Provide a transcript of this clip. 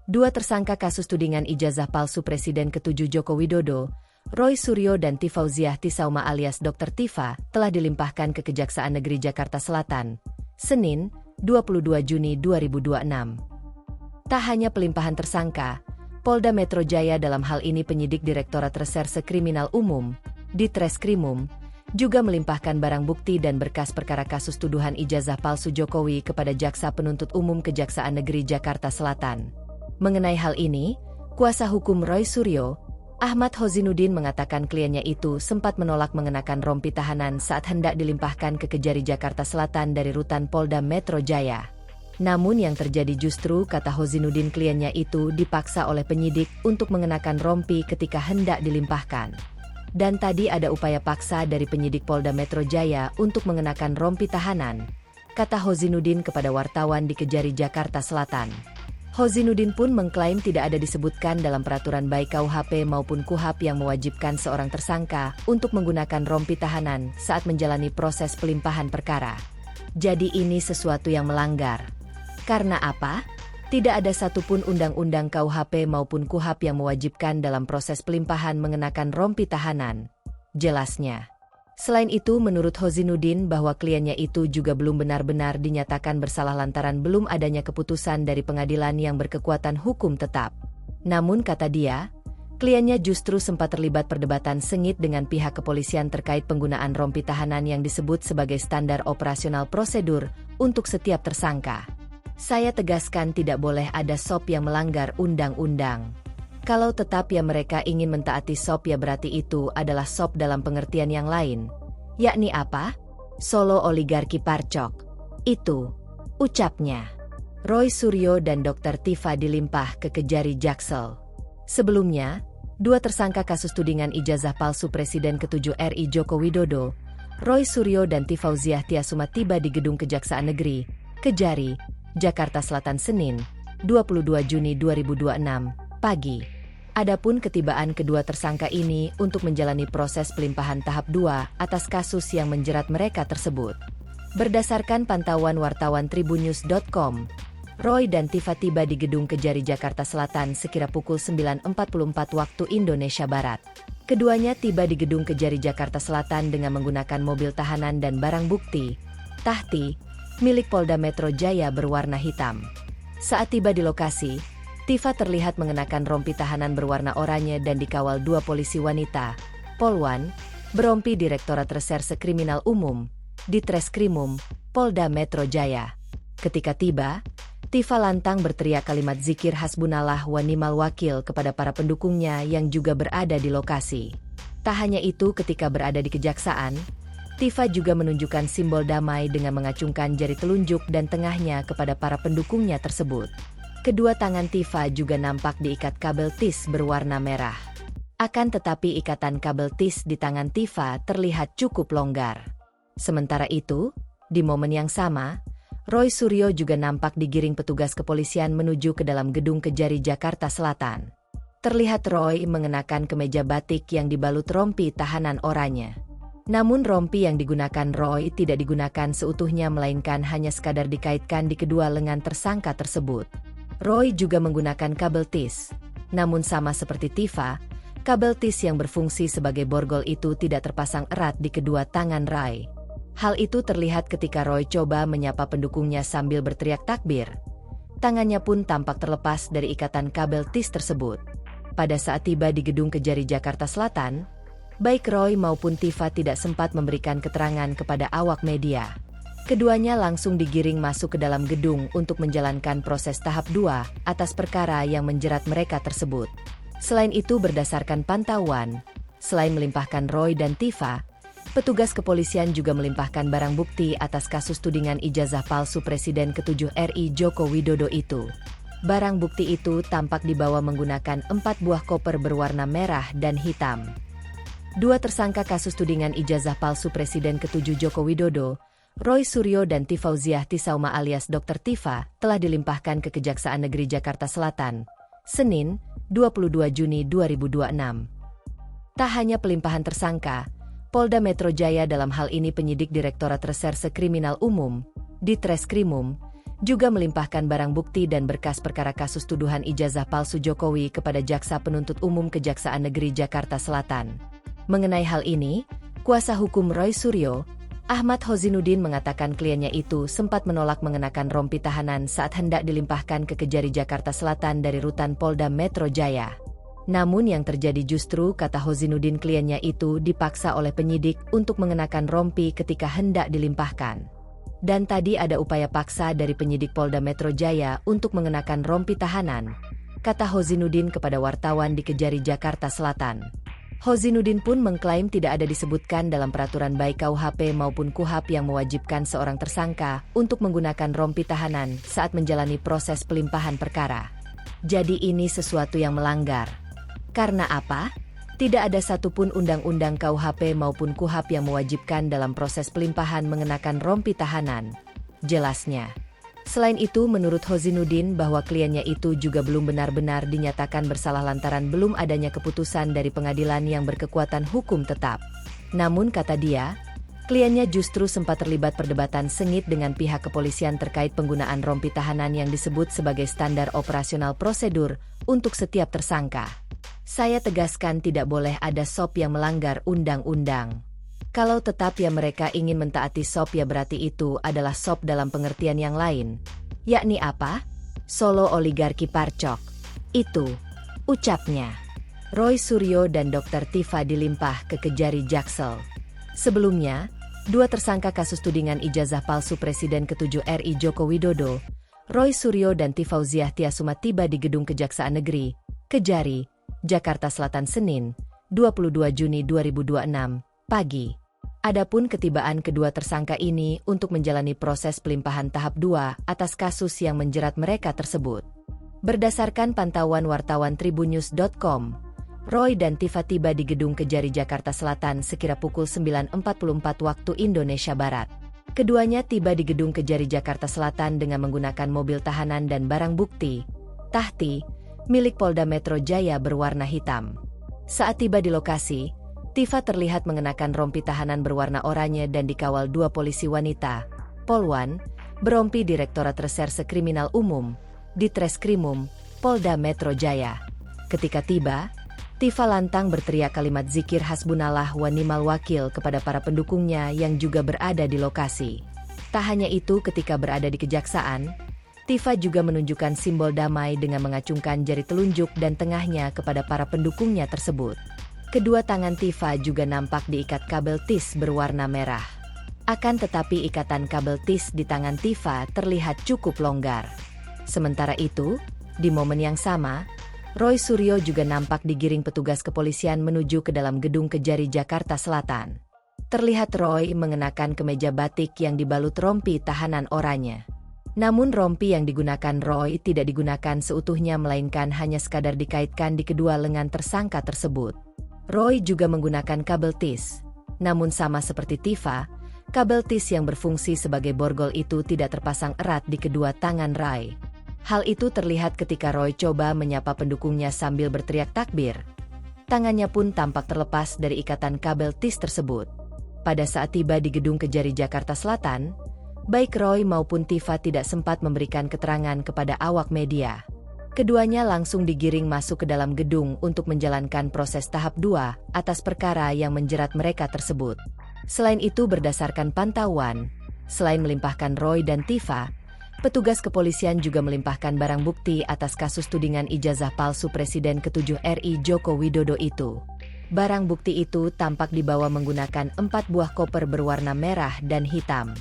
Dua tersangka kasus tudingan ijazah palsu Presiden ke-7 Joko Widodo, Roy Suryo dan Tifauziah Tisauma alias Dr. Tifa, telah dilimpahkan ke Kejaksaan Negeri Jakarta Selatan, Senin, 22 Juni 2026. Tak hanya pelimpahan tersangka, Polda Metro Jaya dalam hal ini penyidik Direktorat Reserse Kriminal Umum, Ditreskrimum, juga melimpahkan barang bukti dan berkas perkara kasus tuduhan ijazah palsu Jokowi kepada Jaksa Penuntut Umum Kejaksaan Negeri Jakarta Selatan. Mengenai hal ini, kuasa hukum Roy Suryo, Ahmad Hozinuddin mengatakan kliennya itu sempat menolak mengenakan rompi tahanan saat hendak dilimpahkan ke Kejari Jakarta Selatan dari rutan Polda Metro Jaya. Namun yang terjadi justru, kata Hozinuddin, kliennya itu dipaksa oleh penyidik untuk mengenakan rompi ketika hendak dilimpahkan. Dan tadi ada upaya paksa dari penyidik Polda Metro Jaya untuk mengenakan rompi tahanan, kata Hozinuddin kepada wartawan di Kejari Jakarta Selatan. Hozinuddin pun mengklaim tidak ada disebutkan dalam peraturan baik KUHP maupun KUHAP yang mewajibkan seorang tersangka untuk menggunakan rompi tahanan saat menjalani proses pelimpahan perkara. Jadi ini sesuatu yang melanggar. Karena apa? Tidak ada satupun undang-undang KUHP maupun KUHAP yang mewajibkan dalam proses pelimpahan mengenakan rompi tahanan, jelasnya. Selain itu, menurut Hozinuddin bahwa kliennya itu juga belum benar-benar dinyatakan bersalah lantaran belum adanya keputusan dari pengadilan yang berkekuatan hukum tetap. Namun kata dia, kliennya justru sempat terlibat perdebatan sengit dengan pihak kepolisian terkait penggunaan rompi tahanan yang disebut sebagai standar operasional prosedur untuk setiap tersangka. Saya tegaskan tidak boleh ada SOP yang melanggar undang-undang. Kalau tetap ya mereka ingin mentaati SOP ya berarti itu adalah SOP dalam pengertian yang lain. Yakni apa? Solo oligarki parcok. Itu, ucapnya. Roy Suryo dan Dr. Tifa dilimpah ke Kejari Jaksel. Sebelumnya, dua tersangka kasus tudingan ijazah palsu Presiden ke-7 RI Joko Widodo, Roy Suryo dan Tifauziah Tisauma tiba di Gedung Kejaksaan Negeri, Kejari, Jakarta Selatan Senin, 22 Juni 2026, pagi. Adapun ketibaan kedua tersangka ini untuk menjalani proses pelimpahan tahap 2 atas kasus yang menjerat mereka tersebut. Berdasarkan pantauan wartawan tribunnews.com, Roy dan Tifa tiba di Gedung Kejari Jakarta Selatan sekira pukul 9.44 waktu Indonesia Barat. Keduanya tiba di Gedung Kejari Jakarta Selatan dengan menggunakan mobil tahanan dan barang bukti, tahti, milik Polda Metro Jaya berwarna hitam. Saat tiba di lokasi, Tifa terlihat mengenakan rompi tahanan berwarna oranye dan dikawal dua polisi wanita, Polwan, berompi Direktorat Reserse Kriminal Umum, Ditreskrimum, Polda Metro Jaya. Ketika tiba, Tifa lantang berteriak kalimat zikir hasbunallah wa ni'mal wakil kepada para pendukungnya yang juga berada di lokasi. Tak hanya itu, ketika berada di kejaksaan, Tifa juga menunjukkan simbol damai dengan mengacungkan jari telunjuk dan tengahnya kepada para pendukungnya tersebut. Kedua tangan Tifa juga nampak diikat kabel tis berwarna merah. Akan tetapi ikatan kabel tis di tangan Tifa terlihat cukup longgar. Sementara itu, di momen yang sama, Roy Suryo juga nampak digiring petugas kepolisian menuju ke dalam Gedung Kejari Jakarta Selatan. Terlihat Roy mengenakan kemeja batik yang dibalut rompi tahanan oranye. Namun rompi yang digunakan Roy tidak digunakan seutuhnya melainkan hanya sekadar dikaitkan di kedua lengan tersangka tersebut. Roy juga menggunakan kabel tis. Namun sama seperti Tifa, kabel tis yang berfungsi sebagai borgol itu tidak terpasang erat di kedua tangan Roy. Hal itu terlihat ketika Roy coba menyapa pendukungnya sambil berteriak takbir. Tangannya pun tampak terlepas dari ikatan kabel tis tersebut. Pada saat tiba di Gedung Kejari Jakarta Selatan, baik Roy maupun Tifa tidak sempat memberikan keterangan kepada awak media. Keduanya langsung digiring masuk ke dalam gedung untuk menjalankan proses tahap 2 atas perkara yang menjerat mereka tersebut. Selain itu, berdasarkan pantauan, selain melimpahkan Roy dan Tifa, petugas kepolisian juga melimpahkan barang bukti atas kasus tudingan ijazah palsu Presiden ke-7 RI Joko Widodo itu. Barang bukti itu tampak dibawa menggunakan 4 buah koper berwarna merah dan hitam. Dua tersangka kasus tudingan ijazah palsu Presiden ke-7 Joko Widodo, Roy Suryo dan Tifauziah Tisauma alias Dr. Tifa, telah dilimpahkan ke Kejaksaan Negeri Jakarta Selatan, Senin, 22 Juni 2026. Tak hanya pelimpahan tersangka, Polda Metro Jaya dalam hal ini penyidik Direktorat Reserse Kriminal Umum, Ditreskrimum, juga melimpahkan barang bukti dan berkas perkara kasus tuduhan ijazah palsu Jokowi kepada Jaksa Penuntut Umum Kejaksaan Negeri Jakarta Selatan. Mengenai hal ini, kuasa hukum Roy Suryo, Ahmad Hozinuddin mengatakan kliennya itu sempat menolak mengenakan rompi tahanan saat hendak dilimpahkan ke Kejari Jakarta Selatan dari rutan Polda Metro Jaya. Namun yang terjadi justru, kata Hozinuddin, kliennya itu dipaksa oleh penyidik untuk mengenakan rompi ketika hendak dilimpahkan. Dan tadi ada upaya paksa dari penyidik Polda Metro Jaya untuk mengenakan rompi tahanan, kata Hozinuddin kepada wartawan di Kejari Jakarta Selatan. Hozinuddin pun mengklaim tidak ada disebutkan dalam peraturan baik KUHP maupun KUHAP yang mewajibkan seorang tersangka untuk menggunakan rompi tahanan saat menjalani proses pelimpahan perkara. Jadi ini sesuatu yang melanggar. Karena apa? Tidak ada satupun undang-undang KUHP maupun KUHAP yang mewajibkan dalam proses pelimpahan mengenakan rompi tahanan, jelasnya. Selain itu, menurut Hozinuddin bahwa kliennya itu juga belum benar-benar dinyatakan bersalah lantaran belum adanya keputusan dari pengadilan yang berkekuatan hukum tetap. Namun kata dia, kliennya justru sempat terlibat perdebatan sengit dengan pihak kepolisian terkait penggunaan rompi tahanan yang disebut sebagai standar operasional prosedur untuk setiap tersangka. Saya tegaskan tidak boleh ada SOP yang melanggar undang-undang. Kalau tetap ya mereka ingin mentaati SOP ya berarti itu adalah SOP dalam pengertian yang lain. Yakni apa? Solo oligarki parcok. Itu, ucapnya. Roy Suryo dan Dr. Tifa dilimpah ke Kejari Jaksel. Sebelumnya, dua tersangka kasus tudingan ijazah palsu Presiden ke-7 RI Joko Widodo, Roy Suryo dan Tifauziah Tiasuma tiba di Gedung Kejaksaan Negeri, Kejari, Jakarta Selatan Senin, 22 Juni 2026, pagi. Adapun ketibaan kedua tersangka ini untuk menjalani proses pelimpahan tahap 2 atas kasus yang menjerat mereka tersebut. Berdasarkan pantauan wartawan tribunnews.com, Roy dan Tifa tiba di Gedung Kejari Jakarta Selatan sekira pukul 9.44 waktu Indonesia Barat. Keduanya tiba di Gedung Kejari Jakarta Selatan dengan menggunakan mobil tahanan dan barang bukti, tahti, milik Polda Metro Jaya berwarna hitam. Saat tiba di lokasi, Tifa terlihat mengenakan rompi tahanan berwarna oranye dan dikawal dua polisi wanita, Polwan, berompi Direktorat Reserse Kriminal Umum, Ditreskrimum, Polda Metro Jaya. Ketika tiba, Tifa lantang berteriak kalimat zikir hasbunallah wa ni'mal wakil kepada para pendukungnya yang juga berada di lokasi. Tak hanya itu, ketika berada di kejaksaan, Tifa juga menunjukkan simbol damai dengan mengacungkan jari telunjuk dan tengahnya kepada para pendukungnya tersebut. Kedua tangan Tifa juga nampak diikat kabel tis berwarna merah. Akan tetapi ikatan kabel tis di tangan Tifa terlihat cukup longgar. Sementara itu, di momen yang sama, Roy Suryo juga nampak digiring petugas kepolisian menuju ke dalam Gedung Kejari Jakarta Selatan. Terlihat Roy mengenakan kemeja batik yang dibalut rompi tahanan oranye. Namun rompi yang digunakan Roy tidak digunakan seutuhnya melainkan hanya sekadar dikaitkan di kedua lengan tersangka tersebut. Roy juga menggunakan kabel tis. Namun sama seperti Tifa, kabel tis yang berfungsi sebagai borgol itu tidak terpasang erat di kedua tangan Roy. Hal itu terlihat ketika Roy coba menyapa pendukungnya sambil berteriak takbir. Tangannya pun tampak terlepas dari ikatan kabel tis tersebut. Pada saat tiba di Gedung Kejari Jakarta Selatan, baik Roy maupun Tifa tidak sempat memberikan keterangan kepada awak media. Keduanya langsung digiring masuk ke dalam gedung untuk menjalankan proses tahap 2 atas perkara yang menjerat mereka tersebut. Selain itu, berdasarkan pantauan, selain melimpahkan Roy dan Tifa, petugas kepolisian juga melimpahkan barang bukti atas kasus tudingan ijazah palsu Presiden ke-7 RI Joko Widodo itu. Barang bukti itu tampak dibawa menggunakan 4 buah koper berwarna merah dan hitam.